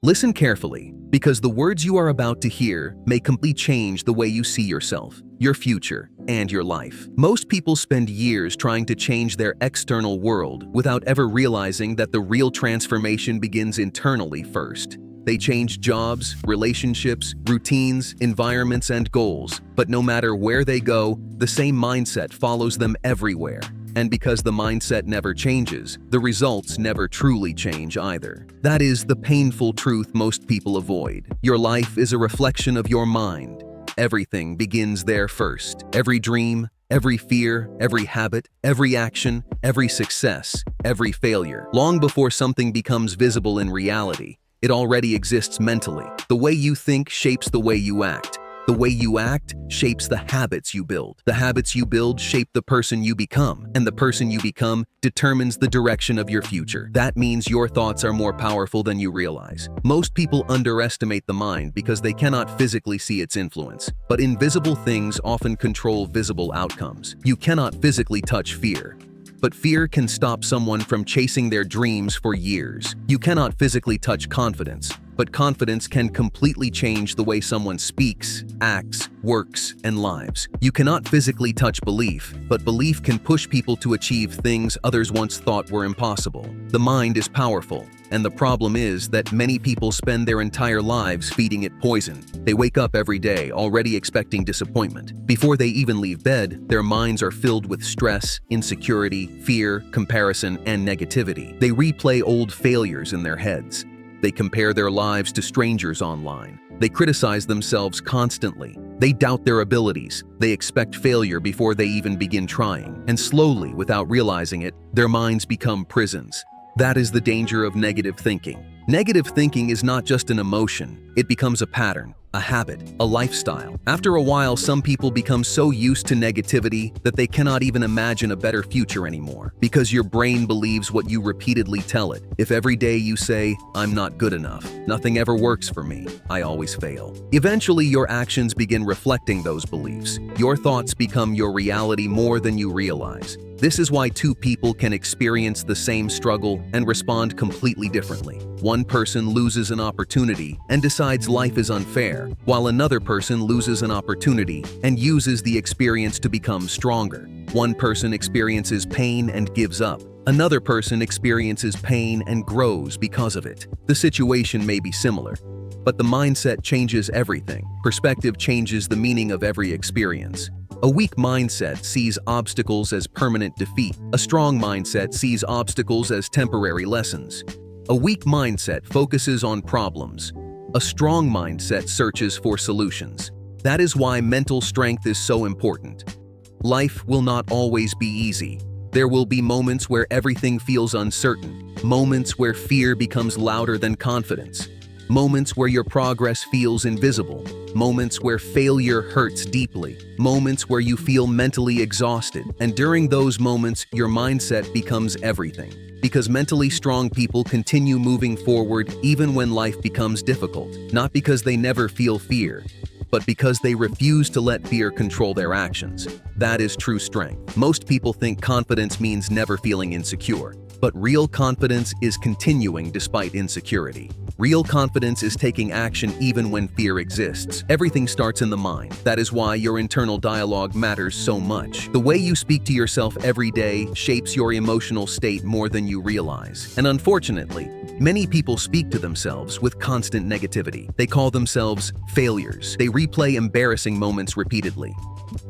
Listen carefully, because the words you are about to hear may completely change the way you see yourself, your future, and your life. Most people spend years trying to change their external world without ever realizing that the real transformation begins internally first. They change jobs, relationships, routines, environments, and goals, but no matter where they go, the same mindset follows them everywhere. And because the mindset never changes, the results never truly change either. That is the painful truth most people avoid. Your life is a reflection of your mind. Everything begins there first. Every dream, every fear, every habit, every action, every success, every failure. Long before something becomes visible in reality, it already exists mentally. The way you think shapes the way you act. The way you act shapes the habits you build. The habits you build shape the person you become, and the person you become determines the direction of your future. That means your thoughts are more powerful than you realize. Most people underestimate the mind because they cannot physically see its influence, but invisible things often control visible outcomes. You cannot physically touch fear, but fear can stop someone from chasing their dreams for years. You cannot physically touch confidence, but confidence can completely change the way someone speaks, acts, works, and lives. You cannot physically touch belief, but belief can push people to achieve things others once thought were impossible. The mind is powerful, and the problem is that many people spend their entire lives feeding it poison. They wake up every day already expecting disappointment. Before they even leave bed, their minds are filled with stress, insecurity, fear, comparison, and negativity. They replay old failures in their heads. They compare their lives to strangers online. They criticize themselves constantly. They doubt their abilities. They expect failure before they even begin trying. And slowly, without realizing it, their minds become prisons. That is the danger of negative thinking. Negative thinking is not just an emotion. It becomes a pattern, a habit, a lifestyle. After a while, some people become so used to negativity that they cannot even imagine a better future anymore, because your brain believes what you repeatedly tell it. If every day you say, "I'm not good enough, nothing ever works for me, I always fail," eventually your actions begin reflecting those beliefs. Your thoughts become your reality more than you realize. This is why two people can experience the same struggle and respond completely differently. One person loses an opportunity and decides life is unfair, while another person loses an opportunity and uses the experience to become stronger. One person experiences pain and gives up. Another person experiences pain and grows because of it. The situation may be similar, but the mindset changes everything. Perspective changes the meaning of every experience. A weak mindset sees obstacles as permanent defeat. A strong mindset sees obstacles as temporary lessons. A weak mindset focuses on problems. A strong mindset searches for solutions. That is why mental strength is so important. Life will not always be easy. There will be moments where everything feels uncertain, moments where fear becomes louder than confidence, moments where your progress feels invisible, moments where failure hurts deeply, moments where you feel mentally exhausted. And during those moments, your mindset becomes everything. Because mentally strong people continue moving forward even when life becomes difficult, not because they never feel fear, but because they refuse to let fear control their actions. That is true strength. Most people think confidence means never feeling insecure, but real confidence is continuing despite insecurity. Real confidence is taking action even when fear exists. Everything starts in the mind. That is why your internal dialogue matters so much. The way you speak to yourself every day shapes your emotional state more than you realize. And unfortunately, many people speak to themselves with constant negativity. They call themselves failures. They replay embarrassing moments repeatedly.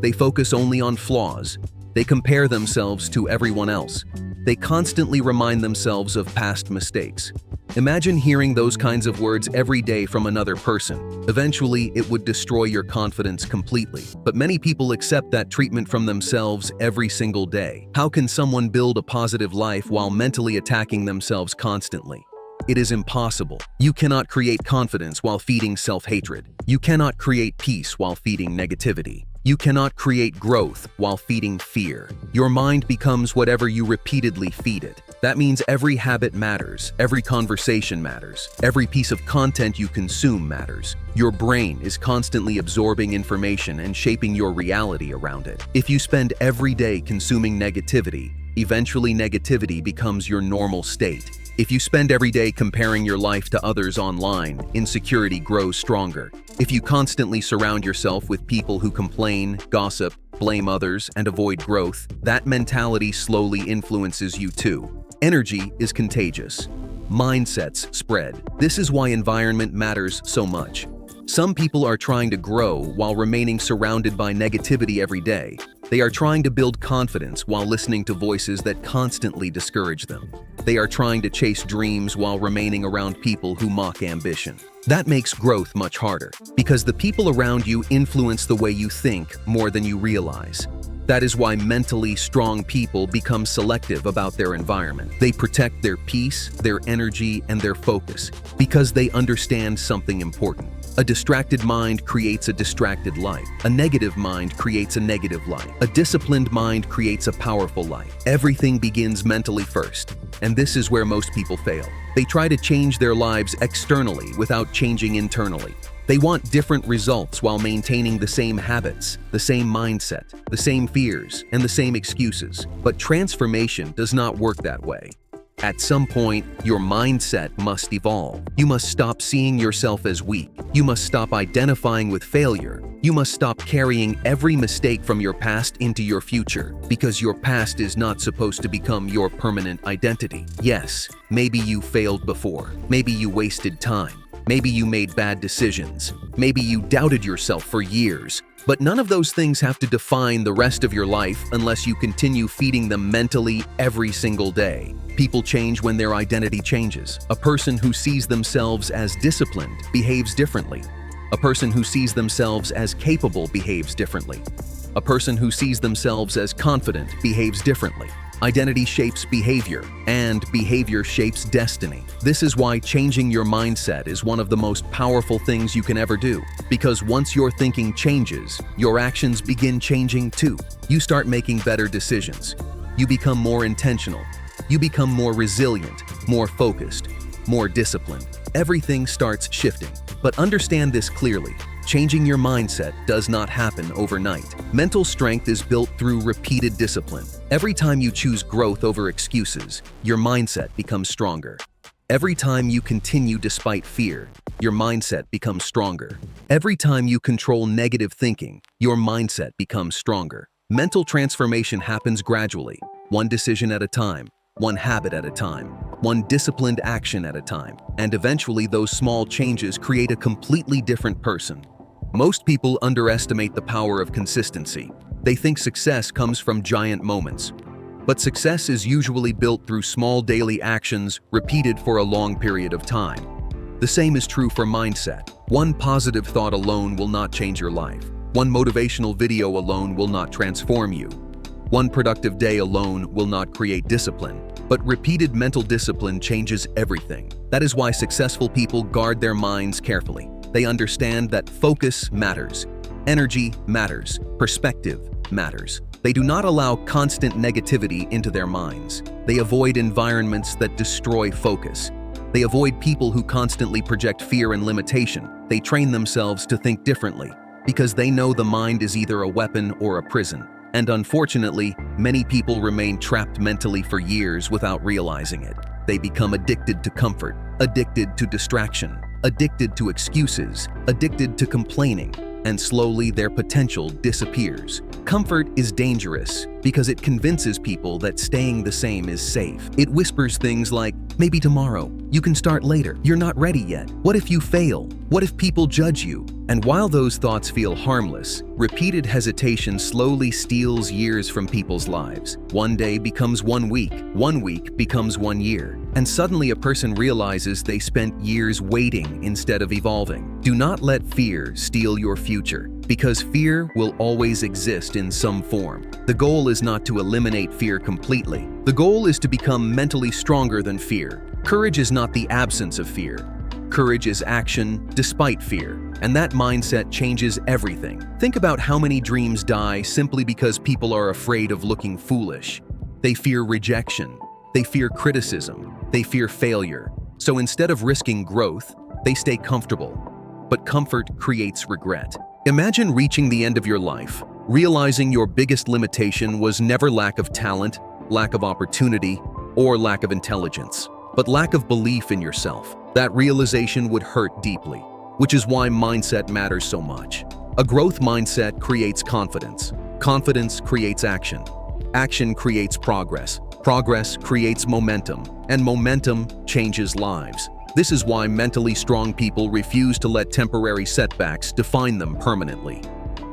They focus only on flaws. They compare themselves to everyone else. They constantly remind themselves of past mistakes. Imagine hearing those kinds of words every day from another person. Eventually, it would destroy your confidence completely. But many people accept that treatment from themselves every single day. How can someone build a positive life while mentally attacking themselves constantly? It is impossible. You cannot create confidence while feeding self-hatred. You cannot create peace while feeding negativity. You cannot create growth while feeding fear. Your mind becomes whatever you repeatedly feed it. That means every habit matters, every conversation matters, every piece of content you consume matters. Your brain is constantly absorbing information and shaping your reality around it. If you spend every day consuming negativity, Eventually, negativity becomes your normal state. If you spend every day comparing your life to others online, insecurity grows stronger. If you constantly surround yourself with people who complain, gossip, blame others, and avoid growth, that mentality slowly influences you too. Energy is contagious. Mindsets spread. This is why environment matters so much. Some people are trying to grow while remaining surrounded by negativity every day. They are trying to build confidence while listening to voices that constantly discourage them. They are trying to chase dreams while remaining around people who mock ambition. That makes growth much harder, because the people around you influence the way you think more than you realize. That is why mentally strong people become selective about their environment. They protect their peace, their energy, and their focus, because they understand something important. A distracted mind creates a distracted life. A negative mind creates a negative life. A disciplined mind creates a powerful life. Everything begins mentally first, and this is where most people fail. They try to change their lives externally without changing internally. They want different results while maintaining the same habits, the same mindset, the same fears, and the same excuses. But transformation does not work that way. At some point, your mindset must evolve. You must stop seeing yourself as weak. You must stop identifying with failure. You must stop carrying every mistake from your past into your future, because your past is not supposed to become your permanent identity. Yes, maybe you failed before. Maybe you wasted time. Maybe you made bad decisions. Maybe you doubted yourself for years. But none of those things have to define the rest of your life unless you continue feeding them mentally every single day. People change when their identity changes. A person who sees themselves as disciplined behaves differently. A person who sees themselves as capable behaves differently. A person who sees themselves as confident behaves differently. Identity shapes behavior, and behavior shapes destiny. This is why changing your mindset is one of the most powerful things you can ever do. Because once your thinking changes, your actions begin changing too. You start making better decisions. You become more intentional. You become more resilient, more focused, more disciplined. Everything starts shifting. But understand this clearly. Changing your mindset does not happen overnight. Mental strength is built through repeated discipline. Every time you choose growth over excuses, your mindset becomes stronger. Every time you continue despite fear, your mindset becomes stronger. Every time you control negative thinking, your mindset becomes stronger. Mental transformation happens gradually, one decision at a time, one habit at a time, one disciplined action at a time, and eventually those small changes create a completely different person. Most people underestimate the power of consistency. They think success comes from giant moments. But success is usually built through small daily actions repeated for a long period of time. The same is true for mindset. One positive thought alone will not change your life. One motivational video alone will not transform you. One productive day alone will not create discipline. But repeated mental discipline changes everything. That is why successful people guard their minds carefully. They understand that focus matters, energy matters, perspective matters. They do not allow constant negativity into their minds. They avoid environments that destroy focus. They avoid people who constantly project fear and limitation. They train themselves to think differently, because they know the mind is either a weapon or a prison. And unfortunately, many people remain trapped mentally for years without realizing it. They become addicted to comfort, addicted to distraction, addicted to excuses, addicted to complaining, and slowly their potential disappears. Comfort is dangerous because it convinces people that staying the same is safe. It whispers things like, maybe tomorrow, you can start later, you're not ready yet, what if you fail, what if people judge you? And while those thoughts feel harmless, repeated hesitation slowly steals years from people's lives. One day becomes 1 week becomes 1 year, and suddenly a person realizes they spent years waiting instead of evolving. Do not let fear steal your future, because fear will always exist in some form. The goal is not to eliminate fear completely. The goal is to become mentally stronger than fear. Courage is not the absence of fear. Courage is action despite fear, and that mindset changes everything. Think about how many dreams die simply because people are afraid of looking foolish. They fear rejection. They fear criticism. They fear failure. So instead of risking growth, they stay comfortable. But comfort creates regret. Imagine reaching the end of your life, realizing your biggest limitation was never lack of talent, lack of opportunity, or lack of intelligence, but lack of belief in yourself. That realization would hurt deeply, which is why mindset matters so much. A growth mindset creates confidence. Confidence creates action. Action creates progress. Progress creates momentum, and momentum changes lives. This is why mentally strong people refuse to let temporary setbacks define them permanently.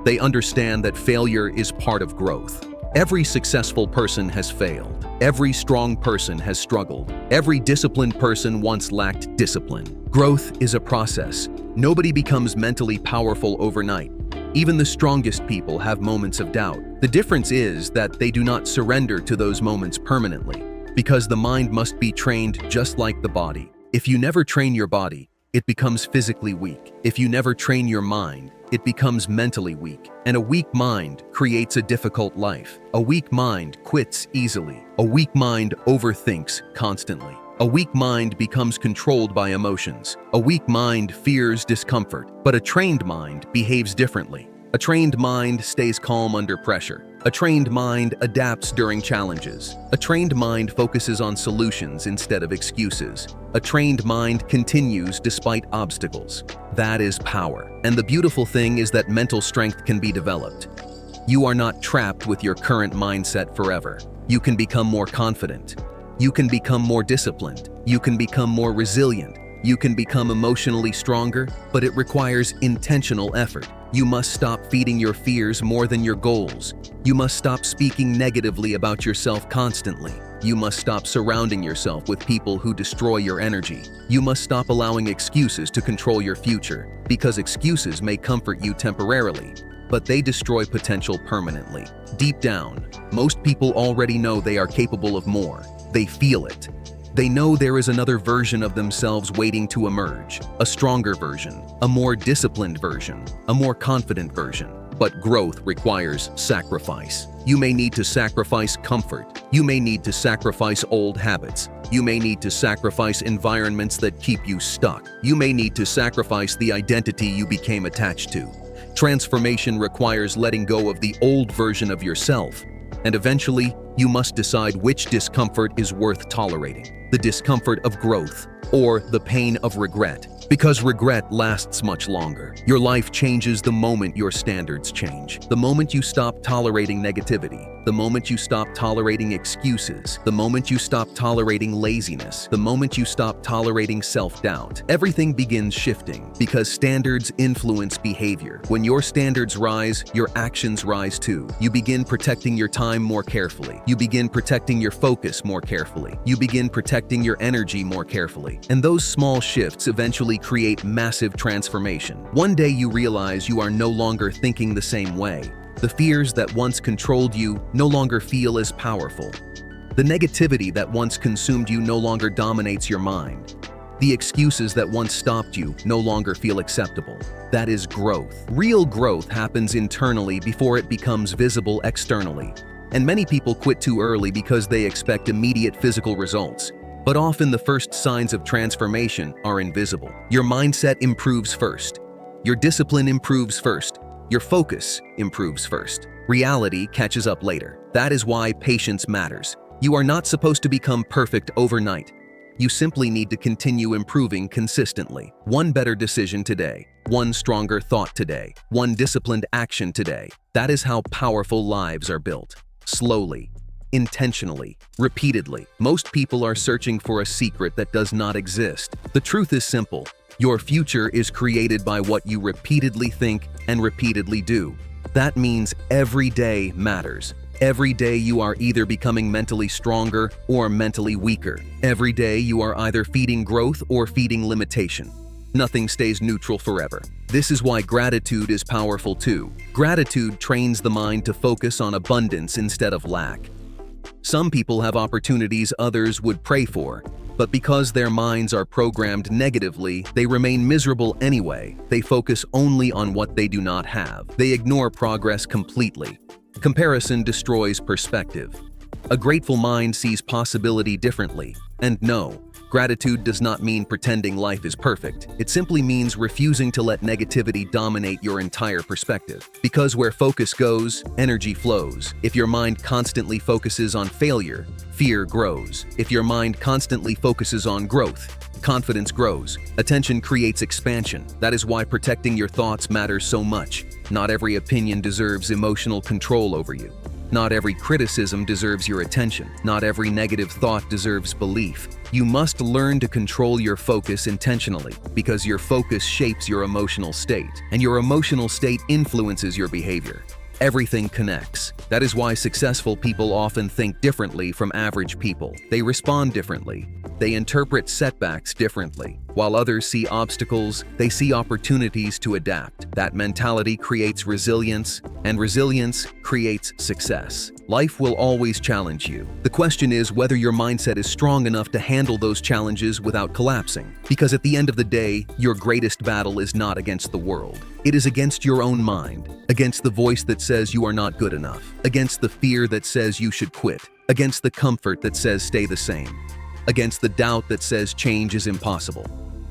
They understand that failure is part of growth. Every successful person has failed. Every strong person has struggled. Every disciplined person once lacked discipline. Growth is a process. Nobody becomes mentally powerful overnight. Even the strongest people have moments of doubt. The difference is that they do not surrender to those moments permanently, because the mind must be trained just like the body. If you never train your body, it becomes physically weak. If you never train your mind, it becomes mentally weak. And a weak mind creates a difficult life. A weak mind quits easily. A weak mind overthinks constantly. A weak mind becomes controlled by emotions. A weak mind fears discomfort, but a trained mind behaves differently. A trained mind stays calm under pressure. A trained mind adapts during challenges. A trained mind focuses on solutions instead of excuses. A trained mind continues despite obstacles. That is power. And the beautiful thing is that mental strength can be developed. You are not trapped with your current mindset forever. You can become more confident. You can become more disciplined. You can become more resilient. You can become emotionally stronger, but it requires intentional effort. You must stop feeding your fears more than your goals. You must stop speaking negatively about yourself constantly. You must stop surrounding yourself with people who destroy your energy. You must stop allowing excuses to control your future, because excuses may comfort you temporarily, but they destroy potential permanently. Deep down, most people already know they are capable of more. They feel it. They know there is another version of themselves waiting to emerge, a stronger version, a more disciplined version, a more confident version. But growth requires sacrifice. You may need to sacrifice comfort. You may need to sacrifice old habits. You may need to sacrifice environments that keep you stuck. You may need to sacrifice the identity you became attached to. Transformation requires letting go of the old version of yourself. And eventually, you must decide which discomfort is worth tolerating. The discomfort of growth or the pain of regret. Because regret lasts much longer. Your life changes the moment your standards change. The moment you stop tolerating negativity. The moment you stop tolerating excuses. The moment you stop tolerating laziness. The moment you stop tolerating self-doubt. Everything begins shifting because standards influence behavior. When your standards rise, your actions rise too. You begin protecting your time more carefully. You begin protecting your focus more carefully. You begin protecting your energy more carefully. And those small shifts eventually create massive transformation. One day you realize you are no longer thinking the same way. The fears that once controlled you no longer feel as powerful. The negativity that once consumed you no longer dominates your mind. The excuses that once stopped you no longer feel acceptable. That is growth. Real growth happens internally before it becomes visible externally. And many people quit too early because they expect immediate physical results. But often the first signs of transformation are invisible. Your mindset improves first. Your discipline improves first. Your focus improves first. Reality catches up later. That is why patience matters. You are not supposed to become perfect overnight. You simply need to continue improving consistently. One better decision today. One stronger thought today. One disciplined action today. That is how powerful lives are built. Slowly. Intentionally, repeatedly. Most people are searching for a secret that does not exist. The truth is simple. Your future is created by what you repeatedly think and repeatedly do. That means every day matters. Every day you are either becoming mentally stronger or mentally weaker. Every day you are either feeding growth or feeding limitation. Nothing stays neutral forever. This is why gratitude is powerful too. Gratitude trains the mind to focus on abundance instead of lack. Some people have opportunities others would pray for, but because their minds are programmed negatively, they remain miserable anyway. They focus only on what they do not have. They ignore progress completely. Comparison destroys perspective. A grateful mind sees possibility differently. And no, Gratitude does not mean pretending life is perfect. It simply means refusing to let negativity dominate your entire perspective. Because where focus goes, energy flows. If your mind constantly focuses on failure, fear grows. If your mind constantly focuses on growth, confidence grows. Attention creates expansion. That is why protecting your thoughts matters so much. Not every opinion deserves emotional control over you. Not every criticism deserves your attention. Not every negative thought deserves belief. You must learn to control your focus intentionally, because your focus shapes your emotional state, and your emotional state influences your behavior. Everything connects. That is why successful people often think differently from average people. They respond differently. They interpret setbacks differently. While others see obstacles, they see opportunities to adapt. That mentality creates resilience, and resilience creates success. Life will always challenge you. The question is whether your mindset is strong enough to handle those challenges without collapsing. Because at the end of the day, your greatest battle is not against the world. It is against your own mind, against the voice that says you are not good enough, against the fear that says you should quit, against the comfort that says stay the same, against the doubt that says change is impossible.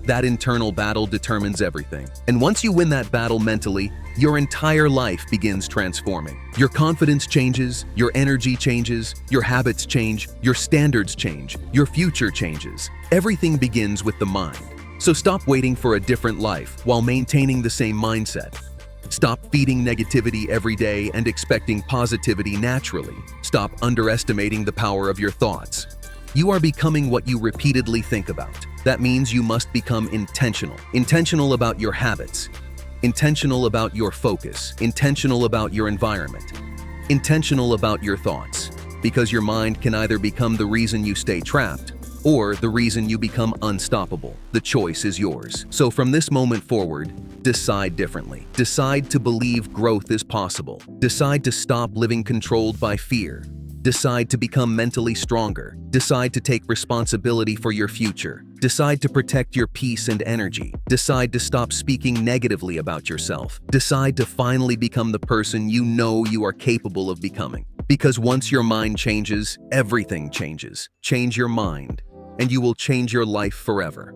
That internal battle determines everything. And once you win that battle mentally, your entire life begins transforming. Your confidence changes, your energy changes, your habits change, your standards change, your future changes. Everything begins with the mind. So stop waiting for a different life while maintaining the same mindset. Stop feeding negativity every day and expecting positivity naturally. Stop underestimating the power of your thoughts. You are becoming what you repeatedly think about. That means you must become intentional. Intentional about your habits. Intentional about your focus. Intentional about your environment. Intentional about your thoughts. Because your mind can either become the reason you stay trapped or the reason you become unstoppable. The choice is yours. So from this moment forward, decide differently. Decide to believe growth is possible. Decide to stop living controlled by fear. Decide to become mentally stronger. Decide to take responsibility for your future. Decide to protect your peace and energy. Decide to stop speaking negatively about yourself. Decide to finally become the person you know you are capable of becoming. Because once your mind changes, everything changes. Change your mind, and you will change your life forever.